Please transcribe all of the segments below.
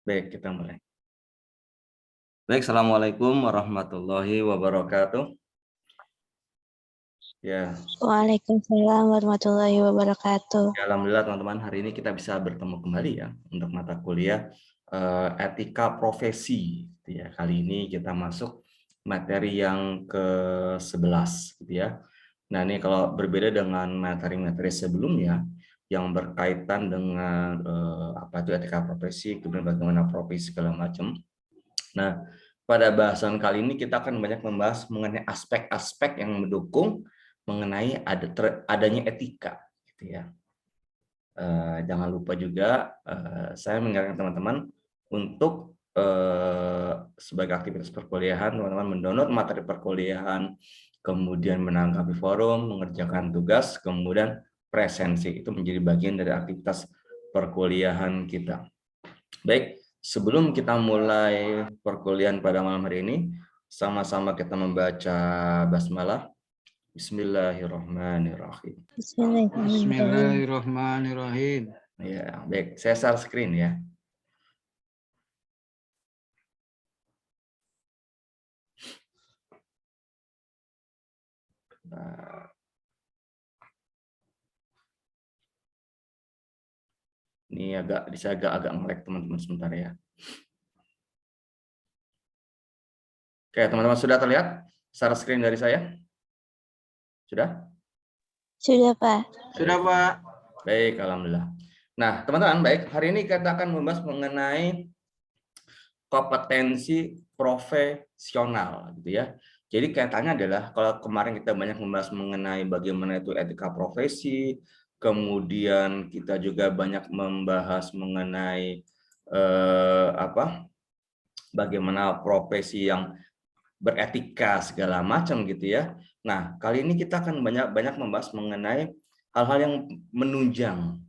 Baik, kita mulai. Baik, Assalamualaikum warahmatullahi wabarakatuh. Ya, Waalaikumsalam warahmatullahi wabarakatuh. alhamdulillah teman-teman, hari ini kita bisa bertemu kembali ya untuk mata kuliah etika profesi. Ya, kali ini kita masuk materi yang ke-11 gitu ya. Nah, ini kalau berbeda dengan materi-materi sebelumnya yang berkaitan dengan apa itu etika profesi, kemudian bagaimana profesi segala macam. Nah, pada bahasan kali ini kita akan banyak membahas mengenai aspek-aspek yang mendukung mengenai adanya etika, gitu ya. Jangan lupa juga saya mengingatkan teman-teman untuk sebagai aktivitas perkuliahan, teman-teman mendownload materi perkuliahan, kemudian menanggapi forum, mengerjakan tugas, kemudian presensi. Itu menjadi bagian dari aktivitas perkuliahan kita. Baik, sebelum kita mulai perkuliahan pada malam hari ini, sama-sama kita membaca basmalah. Bismillahirrahmanirrahim. Bismillahirrahmanirrahim. Ya, baik. Saya share screen ya. Nah, ini saya agak melek teman-teman sebentar ya. Oke, teman-teman sudah terlihat share screen dari saya? Sudah? Sudah, Pak. Sudah, Pak. Baik, alhamdulillah. Nah, teman-teman, baik. Hari ini kita akan membahas mengenai kompetensi profesional, gitu ya. Jadi kaitannya adalah kalau kemarin kita banyak membahas mengenai bagaimana itu etika profesi, kemudian kita juga banyak membahas mengenai bagaimana profesi yang beretika segala macam gitu ya. Nah, kali ini kita akan banyak membahas mengenai hal-hal yang menunjang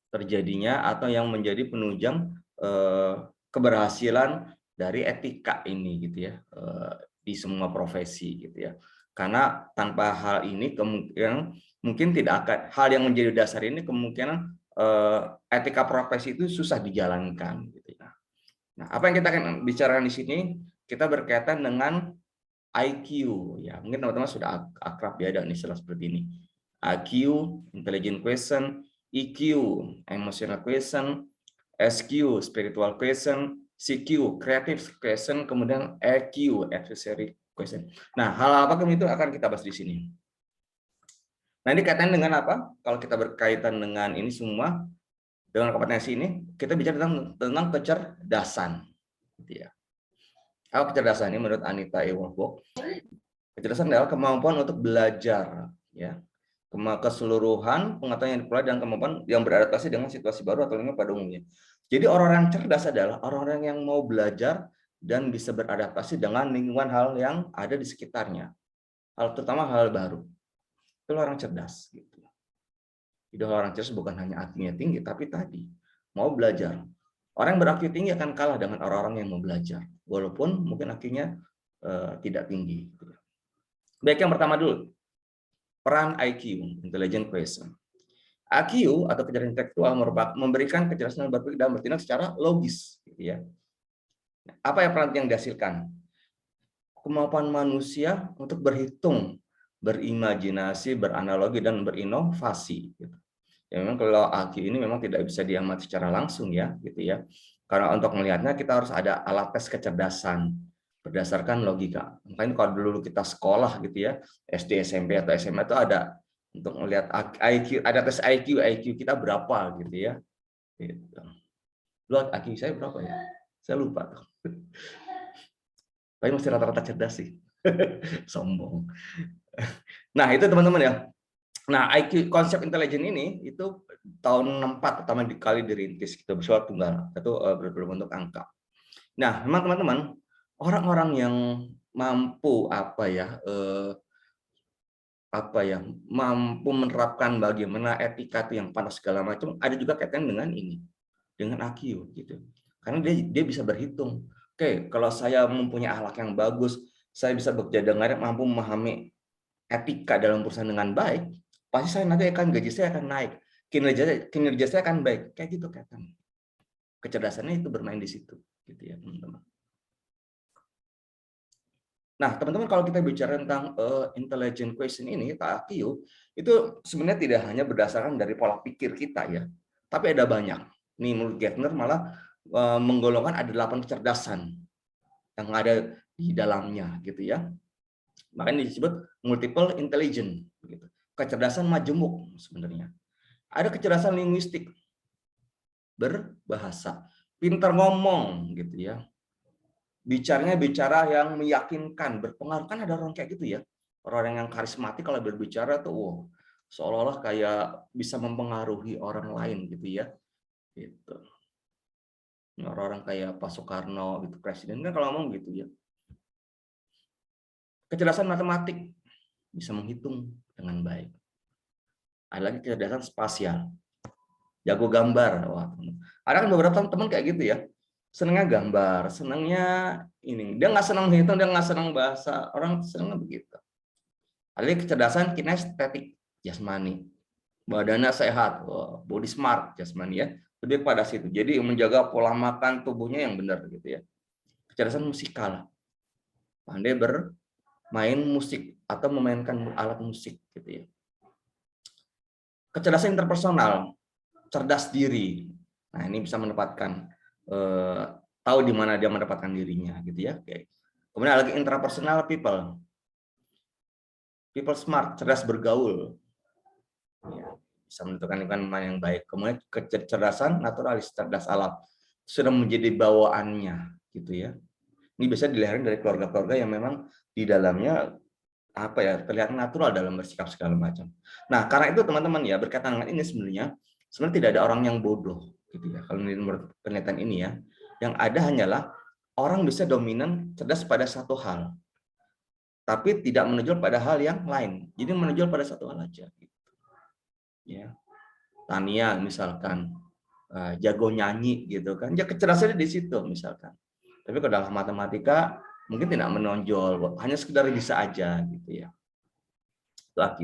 terjadinya atau yang menjadi penunjang keberhasilan dari etika ini gitu ya, di semua profesi gitu ya. Karena tanpa hal ini kemungkinan mungkin tidak akan hal yang menjadi dasar ini kemungkinan etika profesi itu susah dijalankan gitu ya. Nah, apa yang kita akan bicarakan di sini kita berkaitan dengan IQ ya. Mungkin teman-teman sudah akrab ya dengan istilah seperti ini. IQ, intelligent question, EQ, emotional question, SQ, spiritual question, CQ, creative question, kemudian EQ, adversary question. Nah, hal apa itu akan kita bahas di sini. Nah, ini kaitannya dengan apa? Kalau kita berkaitan dengan ini semua, dengan kompetensi ini, kita bicara tentang kecerdasan. Gitu ya. Apa kecerdasan ini menurut Anita Ewolfok? Kecerdasan adalah kemampuan untuk belajar, ya, keseluruhan pengetahuan yang diperoleh dan kemampuan yang beradaptasi dengan situasi baru atau lingkungan pada umumnya. Jadi orang-orang cerdas adalah orang-orang yang mau belajar dan bisa beradaptasi dengan lingkungan hal yang ada di sekitarnya, terutama hal baru. Itu orang cerdas. Gitu. Jadi orang cerdas bukan hanya IQ-nya tinggi, tapi tadi mau belajar. Orang yang ber-IQ tinggi akan kalah dengan orang-orang yang mau belajar, walaupun mungkin IQ-nya tidak tinggi. Baik, yang pertama dulu. Peran IQ, intelligent question. IQ atau kecerdasan intelektual memberikan kecerdasan berpikir dan bertindak secara logis, gitu ya. Apa yang peran yang dihasilkan? Kemampuan manusia untuk berhitung, berimajinasi, beranalogi dan berinovasi. Gitu. Ya, memang kalau IQ ini memang tidak bisa diamati secara langsung ya, gitu ya. Karena untuk melihatnya kita harus ada alat tes kecerdasan berdasarkan logika. Makanya kalau dulu kita sekolah gitu ya, SD, SMP atau SMA itu ada untuk melihat IQ, ada tes IQ kita berapa gitu ya. Gitu. Lu IQ saya berapa ya? Saya lupa. Tapi masih rata-rata cerdas sih. Sombong. Nah, itu teman-teman ya. Nah, IQ konsep intelijen ini itu tahun 64 pertama kali dirintis gitu bersifat tunggal, itu berbentuk angka. Nah, memang teman-teman, orang-orang yang mampu mampu menerapkan bagaimana etika itu yang panas segala macam, ada juga kaitan dengan ini, dengan IQ gitu. Karena dia bisa berhitung. Oke, kalau saya mempunyai akhlak yang bagus, saya bisa bekerja dengan mampu memahami etika dalam perusahaan dengan baik, pasti saya nanti gaji saya akan naik, kinerja saya akan baik, kayak gitu kaitannya. Kecerdasannya itu bermain di situ, gitu ya, teman-teman. Nah, teman-teman, kalau kita bicara tentang intelligent question ini, IQ, itu sebenarnya tidak hanya berdasarkan dari pola pikir kita ya, tapi ada banyak. Nih, menurut Gartner malah menggolongkan ada 8 kecerdasan yang ada di dalamnya, gitu ya. Makanya disebut multiple intelligence, gitu. Kecerdasan majemuk sebenarnya. Ada kecerdasan linguistik, berbahasa, pintar ngomong, gitu ya. Bicaranya bicara yang meyakinkan, berpengaruh. Kan ada orang kayak gitu ya, orang yang karismatik kalau berbicara tuh, wow, seolah-olah kayak bisa mempengaruhi orang lain gitu ya. Gitu. Orang-orang kayak Pak Soekarno gitu, presiden kan kalau ngomong gitu ya. Kecerdasan matematik, bisa menghitung dengan baik. Ada lagi kecerdasan spasial, jago gambar. Wah, ada kan beberapa teman kayak gitu ya, senangnya gambar, senangnya ini. Dia nggak senang hitung, dia nggak senang bahasa. Orang senangnya begitu. Ada kecerdasan kinestetik, jasmani. Badannya sehat, body smart, jasmani ya. Lebih pada situ. Jadi menjaga pola makan tubuhnya yang benar gitu ya. Kecerdasan musikal, pandai bermain musik atau memainkan alat musik gitu ya. Kecerdasan interpersonal, cerdas diri. Nah, ini bisa menempatkan tahu di mana dia mendapatkan dirinya gitu ya. Oke. Kemudian lagi intrapersonal people. People smart, cerdas bergaul. Ya, bisa menentukan lingkungan yang baik. Kemudian kecerdasan naturalis, cerdas alam. Sudah menjadi bawaannya gitu ya. Ini bisa dilihat dari keluarga-keluarga yang memang di dalamnya apa ya, terlihat natural dalam bersikap segala macam. Nah, karena itu teman-teman ya, berkaitan dengan ini sebenarnya tidak ada orang yang bodoh gitu ya. Kalau menurut penelitian ini ya, yang ada hanyalah orang bisa dominan cerdas pada satu hal, tapi tidak menonjol pada hal yang lain. Jadi menonjol pada satu hal aja. Gitu. Ya, Tania misalkan jago nyanyi gitu kan, ya kecerdasannya di situ misalkan. Tapi kalau dalam matematika mungkin tidak menonjol, hanya sekedar bisa aja gitu ya. Itu IQ.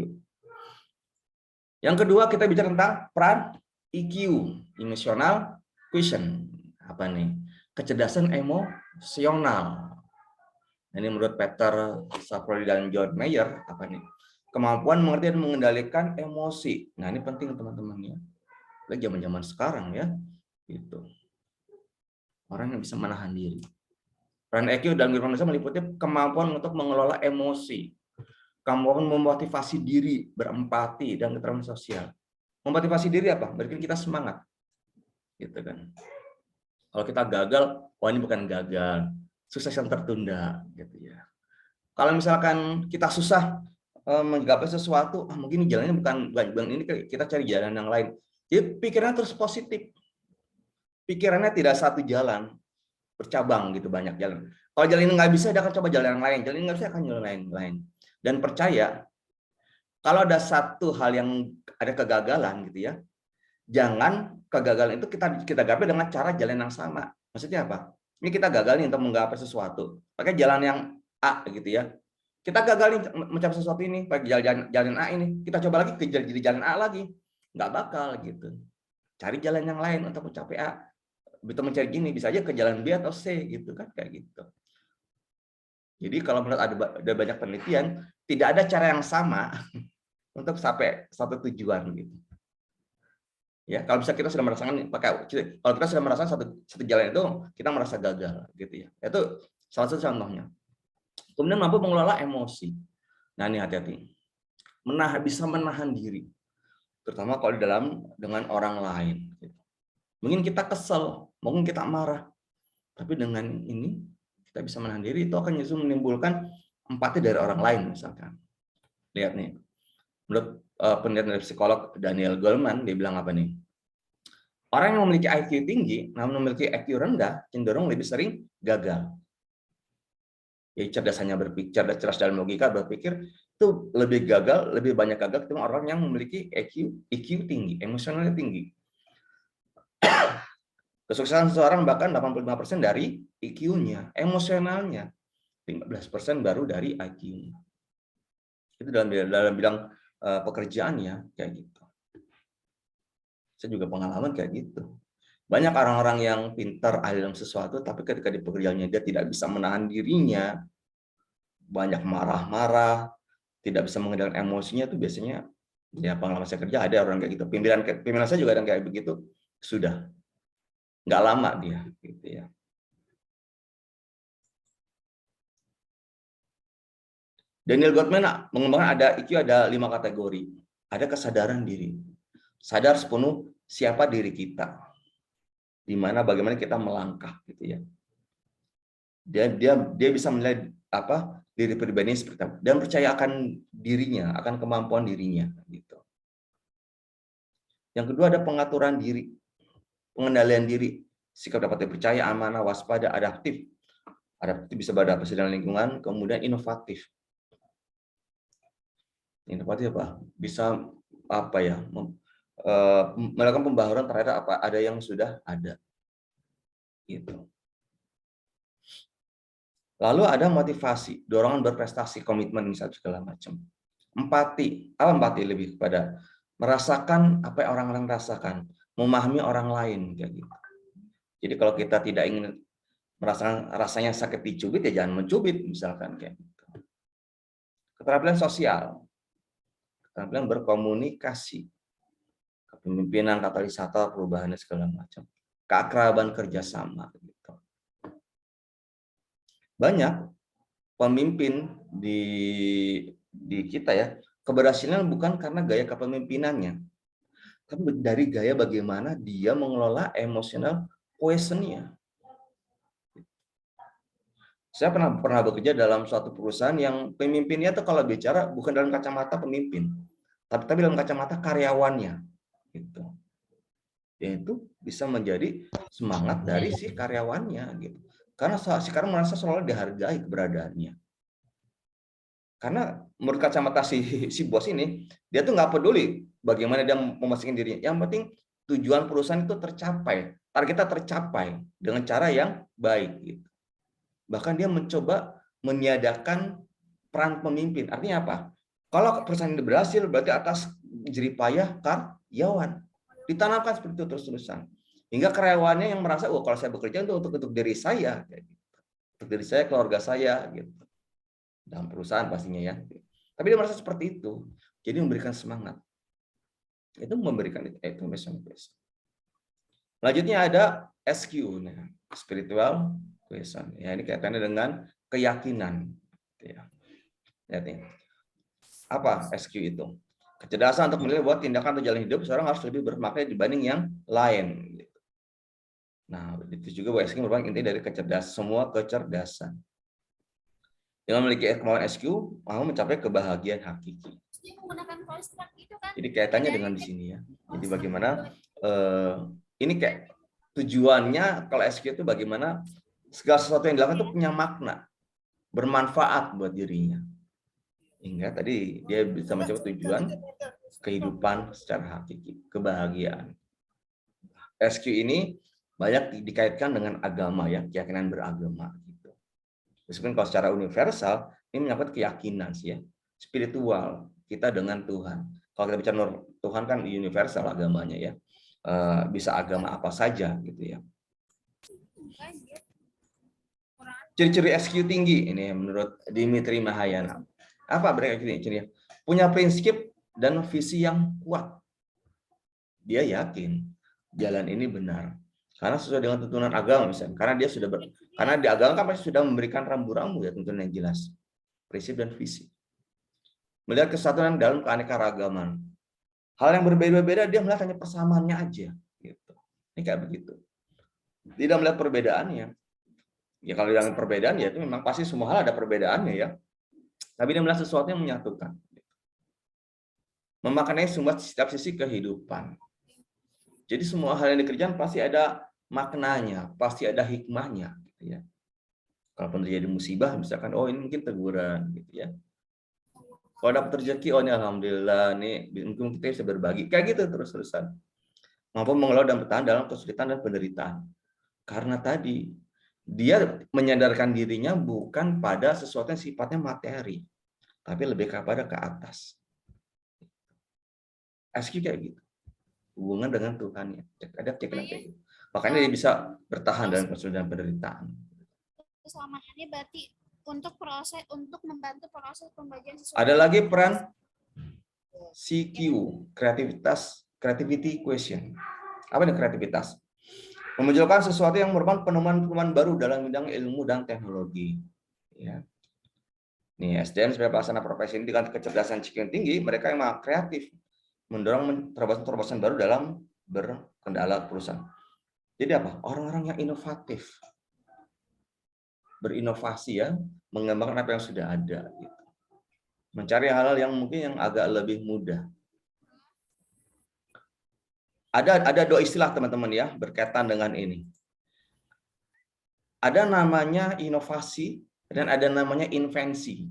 Yang kedua kita bicara tentang peran EQ, emotional quotient. Apa nih? Kecerdasan emosional. Ini menurut Peter Saprodi dan John Mayer, apa nih? Kemampuan mengerti dan mengendalikan emosi. Nah, ini penting teman-teman ya. Lagi zaman-zaman sekarang ya. Gitu. Orang yang bisa menahan diri. Peran EQ dalam kehidupan manusia meliputi kemampuan untuk mengelola emosi, kemampuan memotivasi diri, berempati, dan keterampilan sosial. Memotivasi diri apa? Bikin kita semangat. Gitu kan. Kalau kita gagal, wah ini bukan gagal, sukses yang tertunda gitu ya. Kalau misalkan kita susah menggapai sesuatu, mungkin jalannya bukan ini, kita cari jalan yang lain. Jadi pikirannya terus positif. Pikirannya tidak satu jalan, bercabang gitu, banyak jalan. Kalau jalan ini nggak bisa, dia akan coba jalan yang lain. Jalan ini nggak bisa, akan jalan lain. Dan percaya, kalau ada satu hal yang ada kegagalan gitu ya, jangan kegagalan itu kita gapai dengan cara jalan yang sama. Maksudnya apa? Ini kita gagal nih untuk menggapai sesuatu, pakai jalan yang A gitu ya. Kita gagal nih mencapai sesuatu ini, pakai jalan A ini. Kita coba lagi ke jadi jalan A lagi, nggak bakal gitu. Cari jalan yang lain untuk mencapai A. Betul mencari gini, bisa aja ke jalan B atau C gitu kan, kayak gitu. Jadi kalau menurut ada banyak penelitian, tidak ada cara yang sama untuk sampai satu tujuan gitu. Ya, kalau bisa kita sudah merasakan kalau kita sudah merasakan satu jalan itu, kita merasa gagal gitu ya. Itu salah satu contohnya. Kemudian mampu mengelola emosi. Nah, ini hati-hati. Bisa menahan diri. Terutama kalau dengan orang lain gitu. Mungkin kita kesel, mungkin kita marah. Tapi dengan ini kita bisa menahan diri, itu akan justru menimbulkan empati dari orang lain misalkan. Lihat nih. Menurut penelitian dari psikolog Daniel Goleman, dia bilang apa nih? Orang yang memiliki IQ tinggi, namun memiliki IQ rendah, cenderung lebih sering gagal. Jadi cerdasannya berpikir, cerdas dalam logika berpikir, itu lebih banyak gagal ketimbang orang yang memiliki IQ tinggi, emosionalnya tinggi. Kesuksesan seseorang bahkan 85% dari IQ-nya, emosionalnya. 15% baru dari IQ-nya. Itu dalam bidang pekerjaan ya, kayak gitu. Saya juga pengalaman kayak gitu. Banyak orang-orang yang pintar ahli dalam sesuatu, tapi ketika di pekerjaannya dia tidak bisa menahan dirinya, banyak marah-marah, tidak bisa mengendalikan emosinya, itu biasanya ya pengalaman saya kerja ada orang kayak gitu. Pimpinan saya juga ada yang kayak begitu, sudah nggak lama dia, gitu ya. Daniel Goleman mengembangkan ada IQ ada 5 kategori. Ada kesadaran diri, sadar sepenuh siapa diri kita, di mana bagaimana kita melangkah, gitu ya. Dia bisa menilai apa diri pribadi seperti apa dan percaya akan dirinya, akan kemampuan dirinya, gitu. Yang kedua ada pengaturan diri, pengendalian diri, sikap dapat dipercaya, amanah, waspada, adaptif. Adaptif bisa beradaptasi dengan lingkungan, kemudian inovatif. Inovatif apa? Bisa apa ya? Melakukan pembaharuan terhadap apa ada yang sudah ada. Gitu. Lalu ada motivasi, dorongan berprestasi, komitmen misalnya segala macam. Empati, apa empati lebih kepada merasakan apa yang orang lain rasakan, memahami orang lain kayak gitu. Jadi kalau kita tidak ingin merasakan rasanya sakit dicubit ya jangan mencubit misalkan kayak gitu. Keterampilan sosial, keterampilan berkomunikasi, kepemimpinan, katalisator, perubahan dan segala macam. Keakraban kerjasama gitu. Banyak pemimpin di kita ya, keberhasilan bukan karena gaya kepemimpinannya, tapi dari gaya bagaimana dia mengelola emosional quotient-nya. Saya pernah bekerja dalam suatu perusahaan yang pemimpinnya tuh kalau bicara bukan dalam kacamata pemimpin, tapi dalam kacamata karyawannya, gitu. Yaitu bisa menjadi semangat dari si karyawannya, gitu. Karena si karyawan merasa selalu dihargai keberadaannya. Karena menurut kacamata si bos ini, dia tuh nggak peduli bagaimana dia memastikan dirinya. Yang penting tujuan perusahaan itu tercapai, targetnya tercapai dengan cara yang baik. Gitu. Bahkan dia mencoba meniadakan peran pemimpin. Artinya apa? Kalau perusahaan ini berhasil, berarti atas jeripayah karyawan. Ditanamkan seperti itu terus-terusan. Hingga karyawannya yang merasa, oh kalau saya bekerja itu untuk diri saya, untuk diri saya, keluarga saya, gitu. Dalam perusahaan pastinya ya. Tapi dia merasa seperti itu. Jadi memberikan semangat. Itu memberikan information based. Selanjutnya ada SQ, nah, spiritual question. Ya, ini kaitannya dengan keyakinan. Ya. Lihat nih. Apa SQ itu? Kecerdasan untuk menilai bahwa tindakan atau jalan hidup seorang harus lebih bermakna dibanding yang lain. Nah, itu juga bahwa SQ merupakan inti dari kecerdasan, semua kecerdasan. Dengan memiliki kemampuan SQ, mau mencapai kebahagiaan hakiki. Jadi kaitannya dengan di sini ya. Jadi bagaimana ini kayak tujuannya kalau SQ itu bagaimana segala sesuatu yang dilakukan itu punya makna, bermanfaat buat dirinya. Hingga tadi dia bisa mencapai tujuan kehidupan secara hakiki, kebahagiaan. SQ ini banyak dikaitkan dengan agama ya, keyakinan beragama. Meskipun kalau secara universal, ini menyangkut keyakinan sih ya, spiritual kita dengan Tuhan. Kalau kita bicara Tuhan kan universal agamanya ya, bisa agama apa saja gitu ya. Ciri-ciri SQ tinggi ini menurut Dimitri Mahayana. Apa berarti ciri? Punya prinsip dan visi yang kuat. Dia yakin jalan ini benar. Karena sesuai dengan tuntunan agama misalnya. Karena dia sudah karena di agama kan pasti sudah memberikan rambu-rambu ya tuntunan yang jelas. Prinsip dan visi. Melihat kesatuan dalam keanekaragaman. Hal yang berbeda-beda dia melihat hanya persamaannya aja gitu. Ini kayak begitu. Tidak melihat perbedaannya. Ya kalau dengan perbedaan ya itu memang pasti semua hal ada perbedaannya ya. Tapi dia melihat sesuatu yang menyatukan. Memaknai semua setiap sisi kehidupan. Jadi semua hal yang dikerjakan pasti ada maknanya, pasti ada hikmahnya, gitu ya. Kalau terjadi musibah, misalkan, oh ini mungkin teguran, gitu ya. Kalau dapat rezeki, oh ini alhamdulillah, nih mungkin kita bisa berbagi, kayak gitu terus-terusan. Mampu mengelola dan bertahan dalam kesulitan dan penderitaan. Karena tadi dia menyadarkan dirinya bukan pada sesuatu yang sifatnya materi, tapi lebih kepada ke atas. SQ kayak gitu. Hubungan dengan Tuhan ya. Ada keyakinan kayak gitu. Makanya dia bisa bertahan dalam kesulitan penderitaan. Selama ini berarti untuk membantu proses pembagian sesuatu. Ada lagi peran CQ, creativity question. Apa ini kreativitas? Memunculkan sesuatu yang merupakan penemuan-penemuan baru dalam bidang ilmu dan teknologi. Ya. Nih, SDM sebagai pelaksana profesi ini dengan kecerdasan yang tinggi, mereka memang kreatif, mendorong terobosan-terobosan baru dalam berkendala perusahaan. Jadi apa? Orang-orang yang inovatif, berinovasi ya, mengembangkan apa yang sudah ada. Gitu. Mencari hal-hal yang mungkin yang agak lebih mudah. Ada dua istilah teman-teman ya berkaitan dengan ini. Ada namanya inovasi dan ada namanya invensi.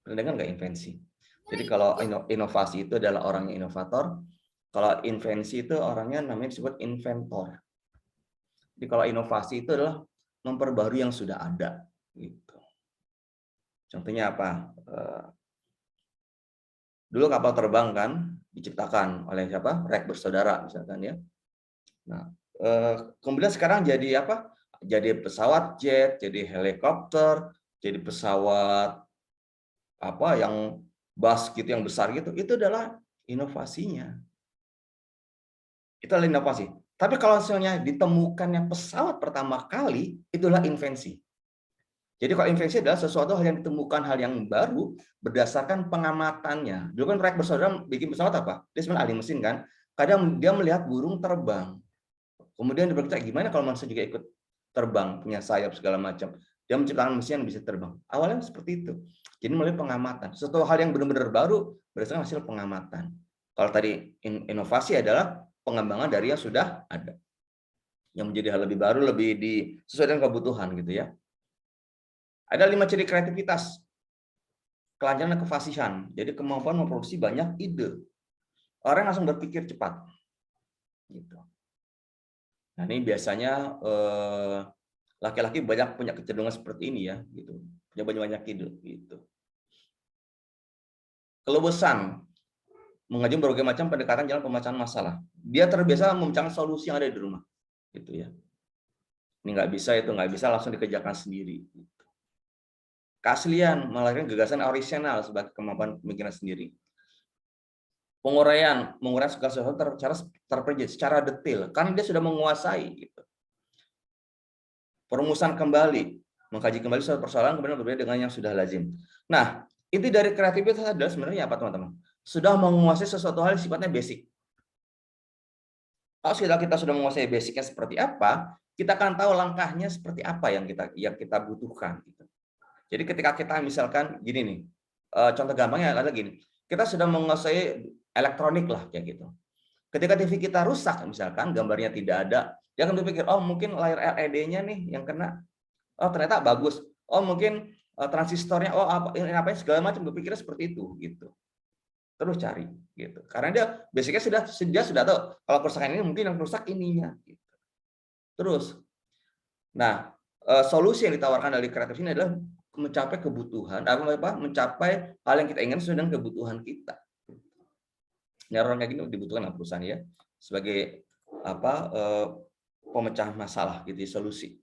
Pernah dengar nggak invensi? Jadi kalau inovasi itu adalah orang yang inovator, kalau invensi itu orangnya namanya disebut inventor. Jadi kalau inovasi itu adalah memperbarui yang sudah ada. Gitu. Contohnya apa? Dulu kapal terbang kan diciptakan oleh siapa? Wright bersaudara misalkan ya. Nah, kemudian sekarang jadi apa? Jadi pesawat jet, jadi helikopter, jadi pesawat apa yang bus gitu yang besar gitu. Itu adalah inovasinya. Itu adalah inovasi. Tapi kalau misalnya ditemukannya pesawat pertama kali, itulah invensi. Jadi kalau invensi adalah sesuatu hal yang ditemukan, hal yang baru berdasarkan pengamatannya. Dulu kan Wright bersaudara bikin pesawat apa? Dia sebenarnya ahli mesin kan. Kadang dia melihat burung terbang. Kemudian dia berkata, gimana kalau manusia juga ikut terbang, punya sayap segala macam. Dia menciptakan mesin yang bisa terbang. Awalnya seperti itu. Jadi melalui pengamatan. Sesuatu hal yang benar-benar baru berdasarkan hasil pengamatan. Kalau tadi inovasi adalah pengembangan dari yang sudah ada. Yang menjadi hal lebih baru, lebih sesuai dengan kebutuhan gitu ya. Ada 5 ciri kreativitas. Kelancaran dan kefasihan. Jadi kemampuan memproduksi banyak ide. Orang langsung berpikir cepat. Gitu. Nah, ini biasanya laki-laki banyak punya kecenderungan seperti ini ya, gitu. Punya banyak ide gitu. Keluasan, mengajukan berbagai macam pendekatan jalan pemecahan masalah. Dia terbiasa memecahkan solusi yang ada di rumah. Gitu ya. Ini nggak bisa, itu nggak bisa, langsung dikerjakan sendiri. Keaslian, melahirkan gagasan orisinal sebagai kemampuan pemikiran sendiri. Penguraian segala sesuatu terperinci secara detail, karena dia sudah menguasai. Gitu. Perumusan kembali, mengkaji kembali suatu persoalan kemudian berbeda dengan yang sudah lazim. Nah, inti dari kreativitas adalah sebenarnya apa teman-teman? Sudah menguasai sesuatu hal yang sifatnya basic. Kalau kita sudah menguasai basicnya seperti apa, kita akan tahu langkahnya seperti apa yang kita butuhkan. Gitu. Jadi ketika kita misalkan gini nih, contoh gampangnya adalah gini, kita sudah menguasai elektronik lah kayak gitu. Ketika TV kita rusak misalkan gambarnya tidak ada, dia akan berpikir, oh mungkin layar LED-nya nih yang kena, oh ternyata bagus, oh mungkin transistornya, oh apa segala macam, berpikirnya seperti itu gitu. Terus cari gitu, karena dia basicnya sudah tahu kalau kerusakan ini mungkin yang rusak ininya. Gitu. Terus, nah solusi yang ditawarkan dari kreatif ini adalah mencapai kebutuhan, mencapai hal yang kita inginkan sesuai dengan kebutuhan kita. Ini orang kayak gini dibutuhkan perusahaan ya sebagai pemecah masalah gitu, solusi.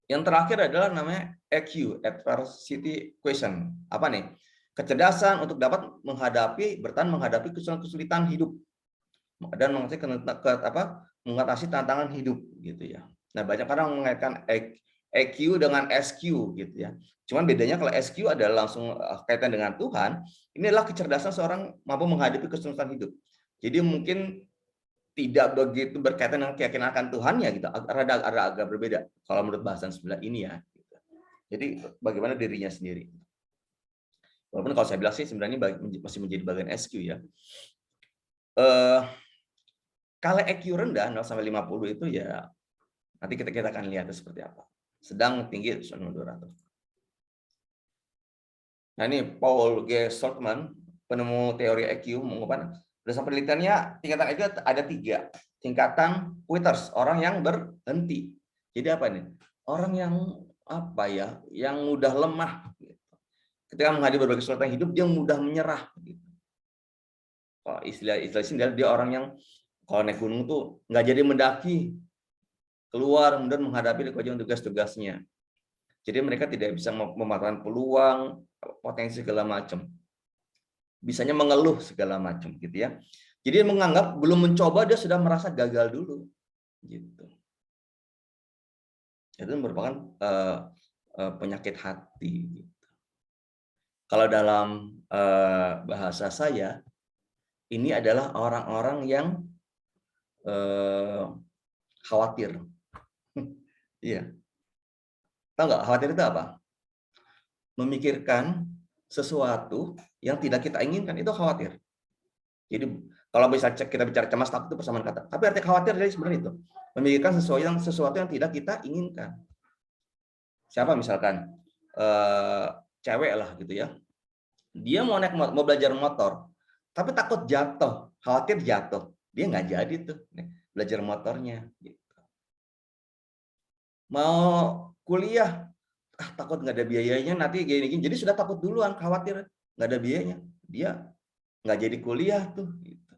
Yang terakhir adalah namanya EQ, adversity question. Apa nih? Kecerdasan untuk dapat bertahan menghadapi kesulitan hidup dan mengatasi tantangan hidup gitu ya. Nah, banyak orang mengaitkan EQ dengan SQ gitu ya. Cuman bedanya kalau SQ adalah langsung kaitan dengan Tuhan, ini adalah kecerdasan seorang mampu menghadapi kesulitan hidup. Jadi mungkin tidak begitu berkaitan dengan keyakinan akan Tuhannya gitu, agak berbeda kalau menurut bahasan sebelah ini ya. Gitu. Jadi bagaimana dirinya sendiri. Walaupun kalau saya bilang sih sebenarnya masih menjadi bagian SQ ya. Kalau EQ rendah 0 sampai 50 itu ya nanti kita akan lihat seperti apa. Sedang, tinggi, 200. Nah ini Paul G. Saltzman, penemu teori EQ, mengungkapkan berdasarkan penelitiannya tingkatan EQ ada 3. Tingkatan quitters, orang yang berhenti. Jadi apa nih? Orang yang yang mudah lemah. Gitu. Ketika menghadapi berbagai kesulitan hidup, dia mudah menyerah. Gitu. Istilah dia orang yang Kalau naik gunung tuh nggak jadi mendaki, keluar kemudian menghadapi kewajiban tugas-tugasnya. Jadi mereka tidak bisa memanfaatkan peluang, potensi segala macam. Bisanya mengeluh segala macam gitu ya. Jadi menganggap belum mencoba dia sudah merasa gagal dulu gitu. Itu merupakan penyakit hati gitu. Kalau dalam bahasa saya, ini adalah orang-orang yang khawatir. Iya. Tahu nggak khawatir itu apa? Memikirkan sesuatu yang tidak kita inginkan, itu khawatir. Jadi kalau bisa kita bicara cemas, takut itu persamaan kata. Tapi arti khawatir dari sebenarnya itu memikirkan sesuatu yang tidak kita inginkan. Siapa misalkan cewek lah gitu ya, dia mau belajar motor, tapi takut jatuh, khawatir jatuh, dia nggak jadi tuh belajar motornya. Gitu. Mau kuliah, takut nggak ada biayanya, nanti gini-gini, jadi sudah takut duluan, khawatir nggak ada biayanya, dia nggak jadi kuliah tuh. Gitu.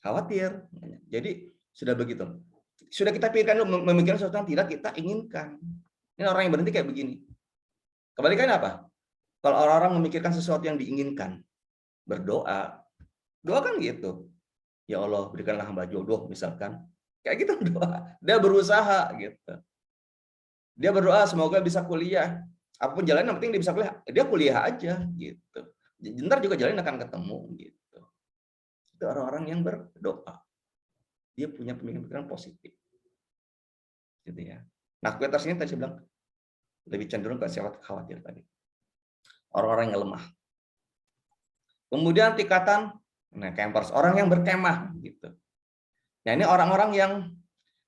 Khawatir, jadi sudah begitu. Sudah kita pikirkan dulu, memikirkan sesuatu yang tidak kita inginkan. Ini orang yang berhenti kayak begini. Kebalikannya apa? Kalau orang-orang memikirkan sesuatu yang diinginkan, berdoa, doa kan gitu. Ya Allah, berikanlah hamba jodoh misalkan. Kayak gitu doa. Dia berusaha gitu. Dia berdoa semoga bisa kuliah. Apapun jalan yang penting dia bisa kuliah. Dia kuliah aja gitu. Ntar juga jalan akan ketemu gitu. Itu orang-orang yang berdoa. Dia punya pemikiran positif. Gitu ya. Nah, kualitas ini tadi saya bilang lebih cenderung ke sifat khawatir tadi. Orang-orang yang lemah. Kemudian tingkatan campers, orang yang berkemah gitu. Nah, ini orang-orang yang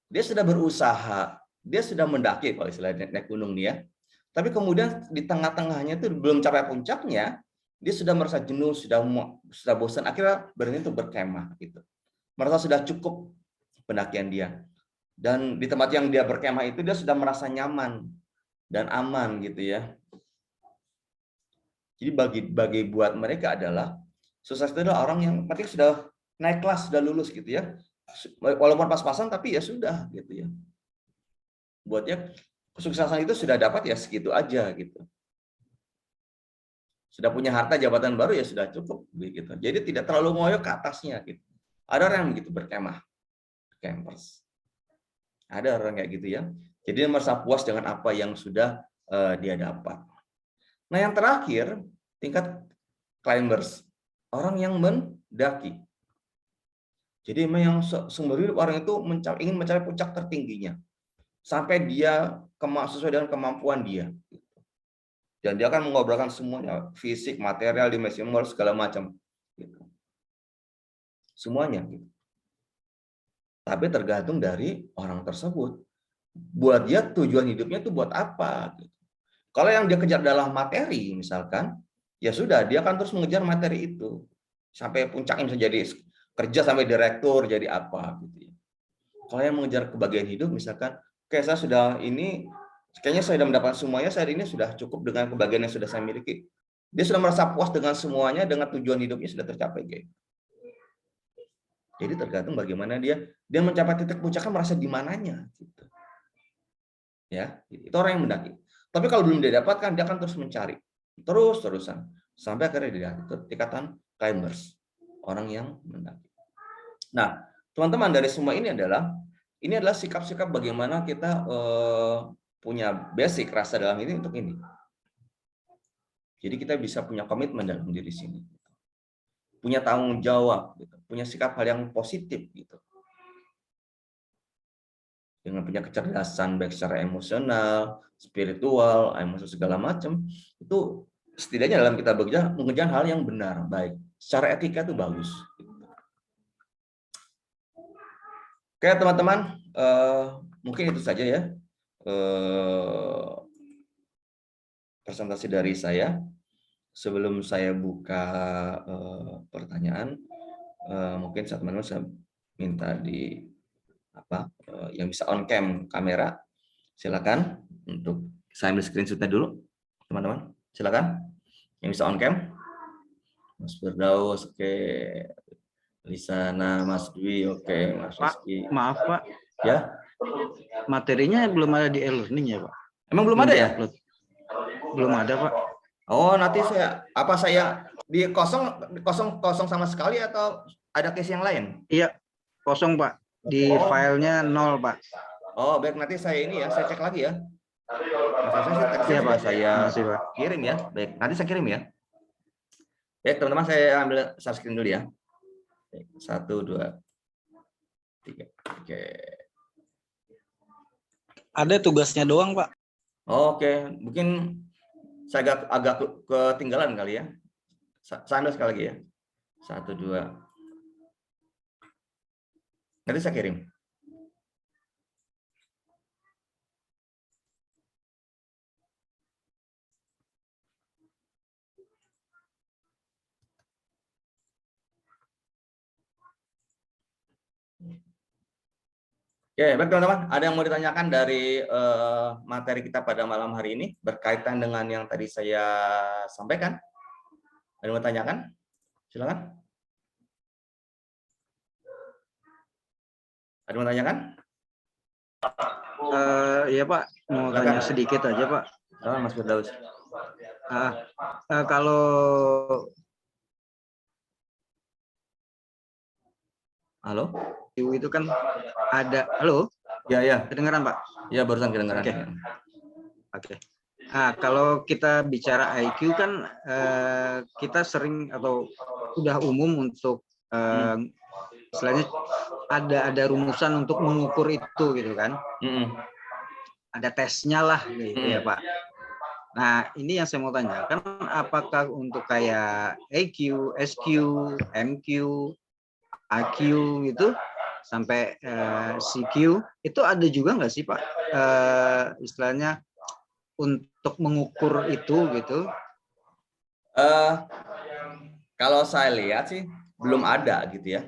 dia sudah berusaha, dia sudah mendaki kalau istilahnya naik gunung nih ya. Tapi kemudian di tengah-tengahnya itu belum capai puncaknya, dia sudah merasa jenuh, sudah bosan, akhirnya berhenti untuk berkemah gitu. Merasa sudah cukup pendakian dia. Dan di tempat yang dia berkemah itu dia sudah merasa nyaman dan aman gitu ya. Jadi bagi buat mereka adalah sukses itu adalah orang yang penting sudah naik kelas, sudah lulus gitu ya. Walaupun pas-pasan tapi ya sudah gitu ya. Buatnya kesuksesan itu sudah dapat ya segitu aja gitu. Sudah punya harta jabatan baru ya sudah cukup gitu. Jadi tidak terlalu ngoyo ke atasnya gitu. Ada orang yang begitu berkemah, campers. Ada orang kayak gitu ya. Jadi dia merasa puas dengan apa yang sudah dia dapat. Nah, yang terakhir, tingkat climbers. Orang yang mendaki. Jadi memang yang sumber hidup orang itu ingin mencapai puncak tertingginya. Sampai dia sesuai dengan kemampuan dia. Dan dia akan mengobrolkan semuanya. Fisik, material, dimensi moral, segala macam. Semuanya. Tapi tergantung dari orang tersebut. Buat dia tujuan hidupnya itu buat apa? Kalau yang dia kejar adalah materi, misalkan, ya sudah, dia akan terus mengejar materi itu. Sampai puncaknya bisa jadi kerja sampai direktur, jadi apa. Gitu. Kalau yang mengejar kebahagiaan hidup, misalkan, kayak saya sudah ini, kayaknya saya sudah mendapatkan semuanya, saya ini sudah cukup dengan kebahagiaan yang sudah saya miliki. Dia sudah merasa puas dengan semuanya, dengan tujuan hidupnya sudah tercapai. Gitu. Jadi tergantung bagaimana dia mencapai titik puncaknya merasa di mananya. Gitu. Ya, itu orang yang mendaki. Tapi kalau belum dia dapatkan, dia akan terus mencari. Terus-terusan. Sampai akhirnya dia tingkatan climbers. Orang yang mendaki. Nah, teman-teman, dari semua ini adalah sikap-sikap bagaimana kita punya basic rasa dalam ini untuk ini. Jadi kita bisa punya komitmen dalam diri sini. Punya tanggung jawab, gitu. Punya sikap hal yang positif. Gitu. Dengan punya kecerdasan baik secara emosional, spiritual, emosi segala macam, itu setidaknya dalam kita bekerja mengejar hal yang benar, baik. Secara etika itu bagus. Oke teman-teman, mungkin itu saja ya presentasi dari saya. Sebelum saya buka pertanyaan, mungkin teman-teman saya minta yang bisa on cam kamera, silakan untuk saya ambil screenshotnya dulu, teman-teman. Silakan yang bisa on cam, Mas Firdaus, oke. Lisana, Mas Dwi, oke, Mas Pak, Rizky. maaf Pak, Ya, materinya belum ada di e-learning ya Pak? emang belum ada ya? Di-upload. Belum ada Pak. Oh, nanti saya di kosong sama sekali atau ada case yang lain? Iya, kosong Pak. Di Oh. filenya 0 Pak. Oh, baik, nanti saya cek lagi ya. Iya Pak. Saya Makasih Pak. kirim ya. Baik, nanti saya kirim ya. Baik, teman-teman, saya ambil share screen dulu ya. 1, 2, 3. Oke. Ada tugasnya doang, Pak. Oke, mungkin saya agak ketinggalan kali ya. Saya ambil sekali lagi ya. 1, 2. Nanti saya kirim. Oke, baik teman-teman. Ada yang mau ditanyakan dari materi kita pada malam hari ini berkaitan dengan yang tadi saya sampaikan? Ada yang mau tanyakan? Silakan. Ada yang mau tanyakan? Iya Pak, mau tanya sedikit aja Pak. Silakan Mas Firdaus. Kalau Halo? itu kan ada, halo? Ya, ya. Kedengeran Pak? Ya, barusan kedengaran. Oke. Nah, kalau kita bicara IQ kan kita sering atau udah umum untuk istilahnya ada rumusan untuk mengukur itu gitu kan. Ada tesnya lah gitu ya Pak. Nah, ini yang saya mau tanya, kan apakah untuk kayak EQ, SQ, MQ, AQ gitu sampai CQ itu ada juga nggak sih Pak istilahnya untuk mengukur itu gitu? Kalau saya lihat sih belum ada gitu ya.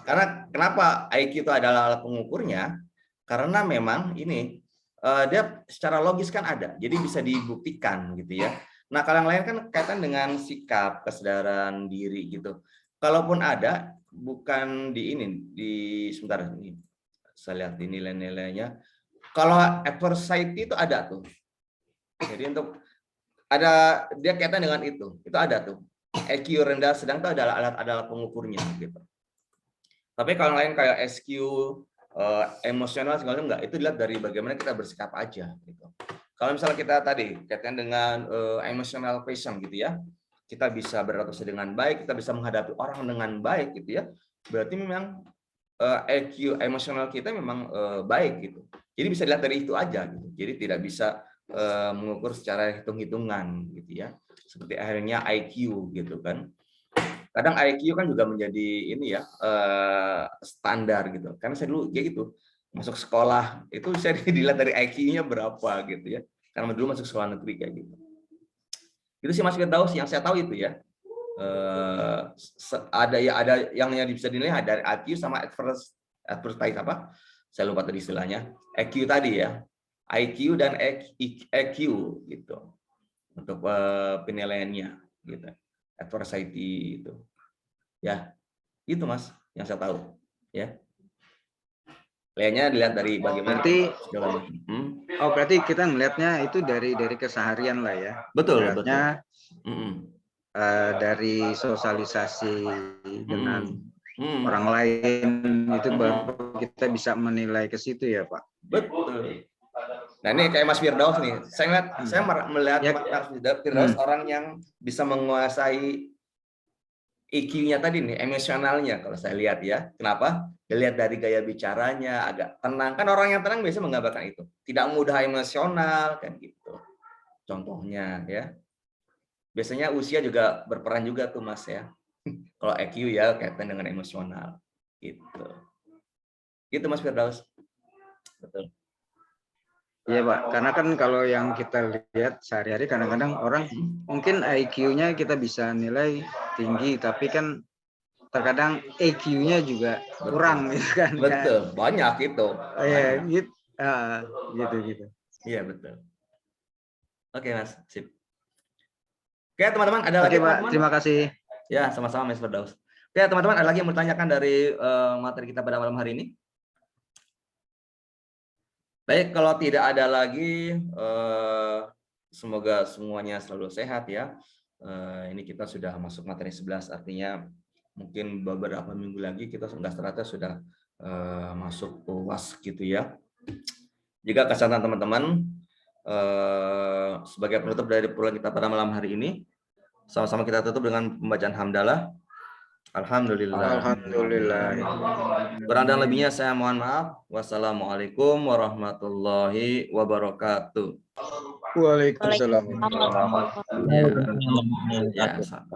Karena kenapa IQ itu adalah alat pengukurnya? Karena memang ini dia secara logis kan ada, jadi bisa dibuktikan gitu ya. Nah, kalau yang lain kan kaitan dengan sikap, kesadaran diri gitu. Kalaupun ada, bukan di ini, sebentar ini saya lihat di nilai-nilainya. Kalau adversity itu ada tuh. Jadi untuk ada dia kaitan dengan itu ada tuh. EQ rendah sedang itu adalah pengukurnya gitu. Tapi kalau lain kayak SQ emosional segala macam enggak, itu dilihat dari bagaimana kita bersikap aja gitu. Kalau misalnya kita tadi kaitan dengan emotional quotient gitu ya, kita bisa beradaptasi dengan baik, kita bisa menghadapi orang dengan baik gitu ya. Berarti memang EQ emosional kita memang baik gitu. Jadi bisa dilihat dari itu aja gitu. Jadi tidak bisa mengukur secara hitung-hitungan gitu ya. Seperti akhirnya IQ gitu kan. Kadang IQ kan juga menjadi ini ya standar gitu. Karena saya dulu kayak gitu. Masuk sekolah itu saya dilihat dari IQ-nya berapa gitu ya. Karena dulu masuk sekolah negeri kayak gitu. Itu sih Mas Firdaus yang saya tahu itu ya. Ada yang bisa dinilai dari IQ sama advertise apa? Saya lupa tadi istilahnya. EQ tadi ya. IQ dan EQ gitu. Untuk penilaiannya gitu. Adversity itu. Ya. Itu Mas yang saya tahu, ya. Lainnya dilihat dari bagaimana berarti kita melihatnya itu dari keseharian lah ya. Betul, betul. Dari sosialisasi dengan orang lain itu baru kita bisa menilai ke situ ya Pak. Betul. Nah ini kayak Mas Firdaus nih, saya melihat Mas Firdaus orang yang bisa menguasai EQ-nya tadi nih, emosionalnya kalau saya lihat ya. Kenapa? Dilihat dari gaya bicaranya, agak tenang. Kan orang yang tenang biasanya menggambarkan itu. Tidak mudah emosional, kan gitu. Contohnya ya. Biasanya usia juga berperan juga tuh Mas ya. Kalau EQ ya kaitan dengan emosional. Gitu. Gitu Mas Firdaus. Betul. Iya Pak, karena kan kalau yang kita lihat sehari-hari kadang-kadang orang mungkin IQ-nya kita bisa nilai tinggi, tapi kan terkadang EQ-nya juga kurang gitu kan. Betul, banyak itu. Iya, gitu. Iya betul. Oke Mas, sip. Oke teman-teman, ada lagi Pak, terima kasih. Ya, sama-sama Mas Firdaus. Oke, teman-teman, ada lagi yang mau ditanyakan dari materi kita pada malam hari ini? Baik, kalau tidak ada lagi, semoga semuanya selalu sehat ya. Ini kita sudah masuk materi 11, artinya mungkin beberapa minggu lagi kita ternyata sudah masuk UAS gitu ya. Jika kesehatan teman-teman, sebagai penutup dari perkuliahan kita pada malam hari ini, sama-sama kita tutup dengan pembacaan hamdalah. Alhamdulillah. Alhamdulillah. Kurang dan lebihnya saya mohon maaf. Wassalamualaikum warahmatullahi wabarakatuh. Waalaikumsalam. Waalaikumsalam. Ya, ya,